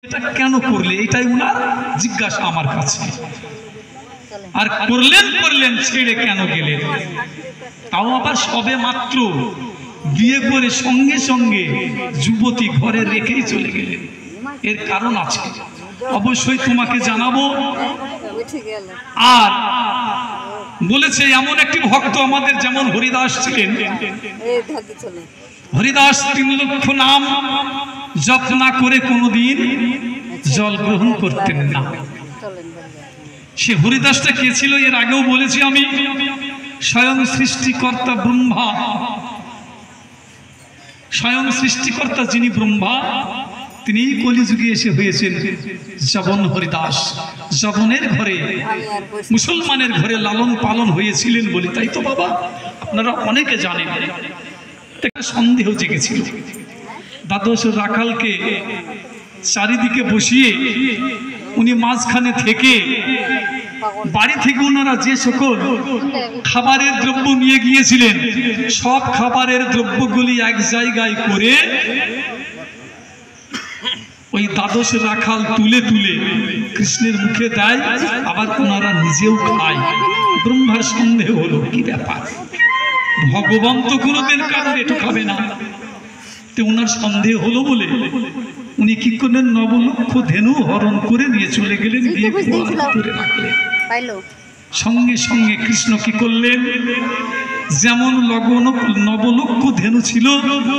এটা কেন করলে, এটাই উনার জিজ্ঞাসা আমার কাছে। আর করলেন ছেড়ে কেন গেলেন, তাও আবার সবে মাত্র বিয়ে করে সঙ্গে সঙ্গে যুবতী ঘরে রেখেই চলে গেলেন। এর কারণ আছে, অবশ্যই তোমাকে জানাবো। আর বলেছে এমন একটি ভক্ত আমাদের যেমন হরিদাস ছিলেন, হরিদাস 3 লক্ষ নাম জপ না করে কোনোদিন জল গ্রহণ করতেন না। সে হরিদাসটা কে ছিল এর আগেও বলেছি আমি। স্বয়ং সৃষ্টিকর্তা ব্রহ্মা, স্বয়ং সৃষ্টিকর্তা যিনি ব্রহ্মা, তিনি কলিযুগে এসে হয়েছেন জবন হরিদাস। জবনের ঘরে, মুসলমানের ঘরে লালন পালন হয়েছিলেন বলে, তাই তো বাবা আপনারা অনেকে জানেন। একটা সন্দেহ জেগেছিল, দ্বাদশ রাখালকে চারিদিকে বসিয়ে উনি মাঝখানে থেকে বাড়ি থেকে ওনারা যে সকল খাবারের দ্রব্য নিয়ে গিয়েছিলেন, সব খাবারের দ্রব্যগুলি এক জায়গায় করে ওই দ্বাদশ রাখাল তুলে তুলে কৃষ্ণের মুখে দেয়, আবার ওনারা নিজেও খায়। ব্রহ্মার সন্দেহ হলো, কি ব্যাপার, ভগবান তো কোনোদিন কারণ একটু খাবে না। তো ওনার সন্দেহ হলো বলে উনি কি করলেন, 9 লক্ষ ধেনু হরণ করে নিয়ে চলে গেলেন, বিয়ে করে রাখলেন। সঙ্গে সঙ্গে কৃষ্ণ কি করলেন, যেমন 9 লক্ষ ধেনু ছিল,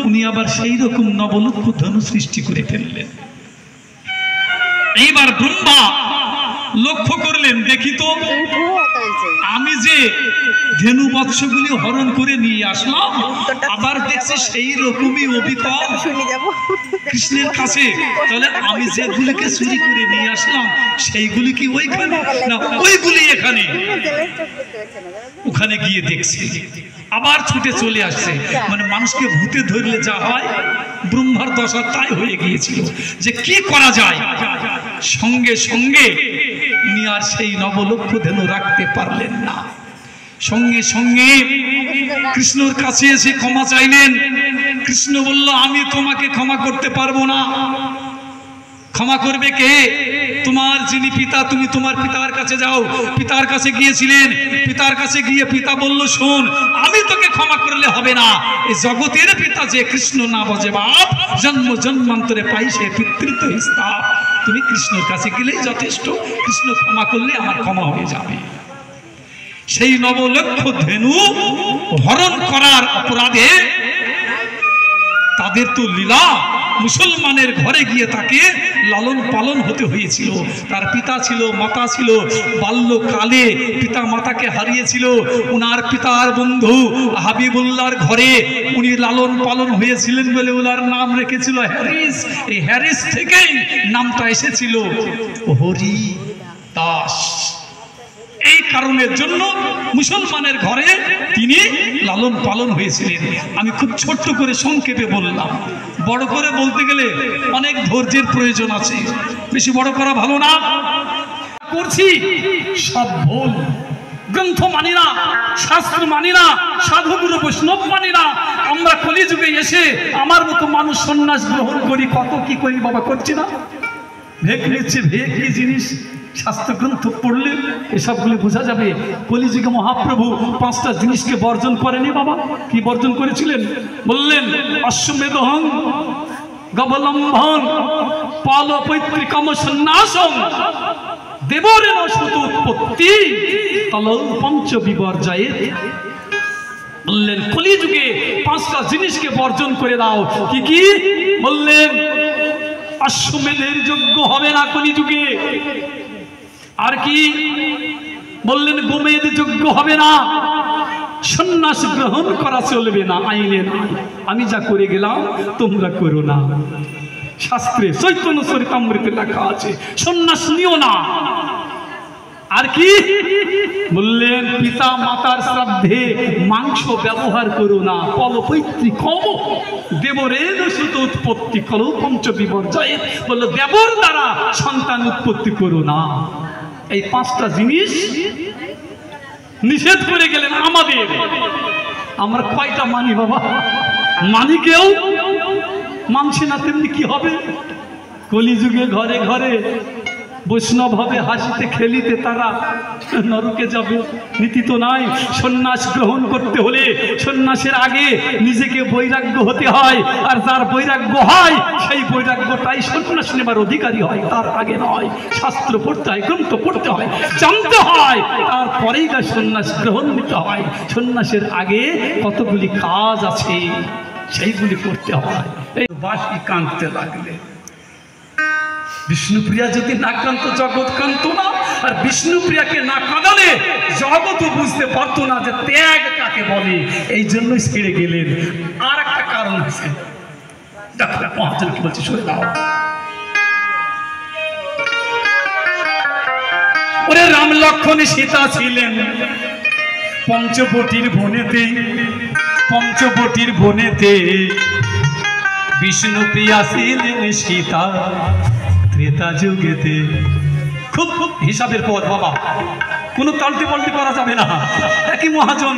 উনি আবার সেই রকম 9 লক্ষ ধেনু সৃষ্টি করে ফেললেন। এইবার ব্রহ্মা লক্ষ্য করলেন, দেখি তো আমি যে ধেনু বৎসগুলি হরণ করে নিয়ে আসলাম, আবার দেখছি সেই রকমই অবিকল কৃষ্ণের কাছে, তাহলে আমি যেগুলিকে চুরি করে নিয়ে আসলাম সেইগুলি কি ওইখানে না ওইগুলি এখানে? ওখানে গিয়ে দেখছি আবার ছুটে চলে আসছে। মানে মানুষকে ভূতে ধরলে যা হয়, ব্রহ্মার দশা তাই হয়ে গিয়েছিল, যে কি করা যায়। সঙ্গে সঙ্গে উনি আর সেই 9 লক্ষ ধেনু রাখতে পারলেন না। সঙ্গে সঙ্গে কৃষ্ণর কাছে এসে ক্ষমা চাইলেন। কৃষ্ণ বলল, আমি তোমাকে ক্ষমা করতে পারবো না। ক্ষমা করবে কে? তোমার যিনি পিতা, তুমি তোমার পিতার কাছে যাও। পিতার কাছে গিয়েছিলেন, পিতার কাছে গিয়ে পিতা বলল, শোন, আমি তোকে ক্ষমা করলে হবে না। এই জগতের পিতা যে কৃষ্ণ না বজে বাপ, জন্ম জন্মান্তরে পাই সে পিতৃত্ব হিস্তাপ। তুমি কৃষ্ণর কাছে গেলেই যথেষ্ট, কৃষ্ণ ক্ষমা করলে আমার ক্ষমা হয়ে যাবে। সেই 9 লক্ষ ধেনু হরণ করার অপরাধে তাদের তো লীলা, মুসলমানের ঘরে গিয়ে তাকে লালন পালন হতে হয়েছিল। তার পিতা ছিল, মাতা ছিল, বাল্যকালে পিতা মাতাকে হারিয়েছিল। উনার পিতার বন্ধু হাবিবুল্লাহর ঘরে উনি লালন পালন হয়েছিলেন বলে ওনার নাম রেখেছিল হ্যারিস। এই হ্যারিস থেকেই নামটা এসেছিল হরি দাস। এই কারণের জন্য মুসলমানের ঘরে তিনি লালন পালন হয়েছিলেন। আমি খুব ছোট্ট করে সংক্ষেপে বললাম, বড় করে বলতে গেলে অনেক ধৈর্যের প্রয়োজন আছে, বেশি বড় করা ভালো না। করছি সব ভুল, গ্রন্থ মানি না, শাস্ত্র মানি না, সাধুগুরু বৈষ্ণব মানি না। আমরা কলিযুগে এসে আমার মতো মানুষ সন্ন্যাস গ্রহণ করি, কত কি করি বাবা, করছি না। ভেগ নিচ্ছে, ভেগ কি জিনিস শাস্ত্র গ্রন্থ পড়লে এসবগুলো বোঝা যাবে। কলিযুগে মহাপ্রভু 5টা জিনিসকে বর্জন করেনি বাবা। কি বর্জন করেছিলেন? বললেন, অশ্বমেধহং গবলম্ভন পাল পৈতৃকম সন্ন্যাসম দেবরেণ সুত উৎপত্তি তলৌ পঞ্চ বিবর্জয়েৎ। বললেন কলিযুগে 5টা জিনিসকে বর্জন করে দাও। কি কি বললেন? অশ্বমেধের যোগ্য হবে না কলিযুগে। আর কি বললেন? গোমেদ যোগ্য হবে না, সন্ন্যাস গ্রহণ করা চলবে না, আইনে না। আমি যা করে গেলাম তোমরা করো না। শাস্ত্রে চৈতন্য চরিতামৃতে লেখা আছে, সন্ন্যাস নিও না। আর কি বললেন? পিতা মাতার শ্রাদ্ধে মাংস ব্যবহার করো না। পলপৈতৃকম দেবরেণ সুত উৎপত্তি কলৌ পঞ্চ বিবর্জয়েৎ। বললো দেবর দ্বারা সন্তান উৎপত্তি করো না। এই 5টা জিনিস নিষেধ করে গেলেন আমাদের। আমরা কয়টা মানি বাবা? মানি কেউ? মানছে না, তেমনি কি হবে? কলিযুগে ঘরে ঘরে বৈষ্ণব হবে, হাসিতে খেলিতে তারা নরকে যাবে। নীতি তো নাই। সন্ন্যাস গ্রহণ করতে হলে সন্ন্যাসের আগে নিজেকে বৈরাগ্য হতে হয়, আর যার বৈরাগ্য হয় সেই বৈরাগ্যটাই সন্ন্যাস নেবার অধিকারী হয়, তার আগে নয়। শাস্ত্র পড়তে হয়, গ্রন্থ পড়তে হয়, জানতে হয়, তারপরেই তার সন্ন্যাস গ্রহণ নিতে হয়। সন্ন্যাসের আগে কতগুলি কাজ আছে, সেইগুলি করতে হয়। এই বাঁশি কাঁদতে লাগলে বিষ্ণুপ্রিয়া যদি না কাঁদত জগৎ কাঁদত না, আর বিষ্ণুপ্রিয়াকে না কাঁদালে জগৎ বুঝতে পারতো না যে ত্যাগ কাকে বলে। এই জন্যই ছেড়ে গেলেন। আর একটা কারণ আছে, দেখো মহাজন কি বলছে শুনে দাও। ওরে রাম লক্ষ্মণ সীতা ছিলেন পঞ্চবটির বনেতে, পঞ্চবটির বনেতে বিষ্ণুপ্রিয়া ছিলেন সীতা ত্রেতা যুগেতে। খুব খুব হিসাবের পদ বাবা, কোনো তালটি পাল্টি করা যাবে না। একই মহাজন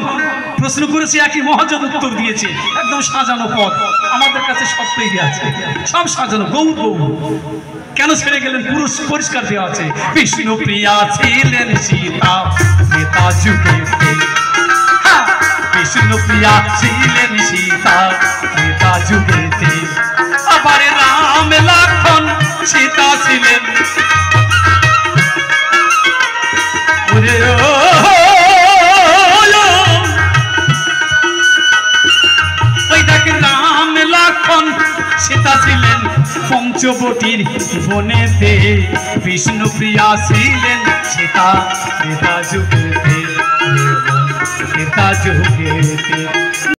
প্রশ্ন করেছে, একই মহাজন উত্তর দিয়েছে, একদম সাজানো পদ। আমাদের কাছে সব তৈরি আছে, সব সাজানো, গৌর গৌর। কেন ছেড়ে গেলেন পুরুষ পরিষ্কার দেওয়া আছে। বিষ্ণুপ্রিয়া ছিলেন সীতা ত্রেতা যুগেতে, বিষ্ণুপ্রিয়া ছিলেন সীতা ত্রেতা যুগেতে। আবার রাম লক্ষ্মণ সীতা ছিলেন, ওই দেখেন রাম লক্ষ্মণ সীতা ছিলেন পঞ্চবটির বনেতে, বিষ্ণুপ্রিয়া ছিলেন সীতা ত্রেতা যুগেতে, ত্রেতা যুগেতে।